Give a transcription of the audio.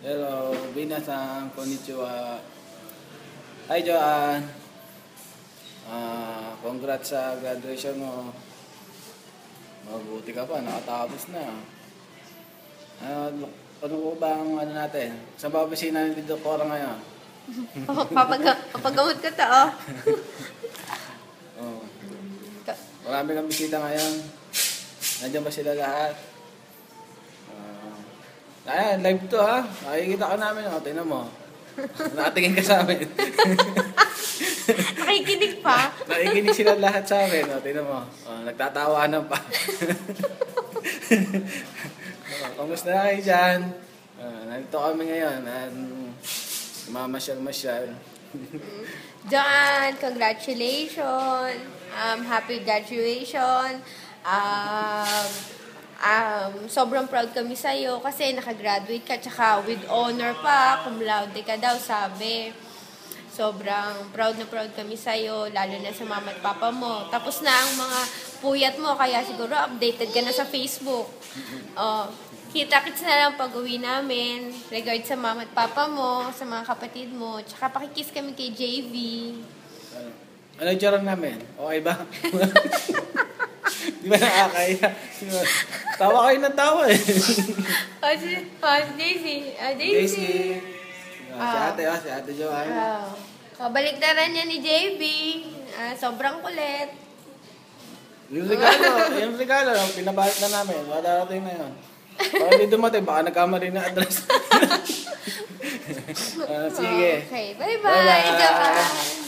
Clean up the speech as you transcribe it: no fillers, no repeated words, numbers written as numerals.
Hello, minasan, konnichiwa. Hi, Joanne. Congrats sa graduation mo. Mabuti ka pa, nakatapos na. Ano po ba ang ano natin? Sa babasina ni Doktora ngayon? Papagamot ka to, oh. Oh. Marami kang bisita ngayon. Nandiyan ba sila lahat? Ayan, live to ha. Nakikita ka namin. O, tingnan mo. Nakatingin ka sa amin. Nakikinig pa. Nakikinig sila lahat sa amin. O, tingnan mo. O, nagtatawanan pa. Kamusta na kayo dyan? Nandito kami ngayon. Mamasyal-masyal. John, congratulations. Happy graduation. Sobrang proud kami sa'yo kasi nakagraduate ka, tsaka with honor pa, cum laude ka daw, sabi. Sobrang proud na proud kami sa'yo, lalo na sa mama at papa mo. Tapos na ang mga puyat mo, kaya siguro updated ka na sa Facebook. Kita-kits na lang pag-uwi namin. Regard sa mama at papa mo, sa mga kapatid mo, tsaka pakikiss kami kay JV. Ano yung charang namin? Okay ba? Di ba nakakaya? Tawa kayo ng tawa eh. Daisy. Daisy. Si ate Joanne. Kabaliktaran niya ni JB. Sobrang kulit. Yung regalo, pinabalit na namin. Darating na yun. Baka hindi dumating, baka nagkamali na address. Sige. Okay, bye-bye.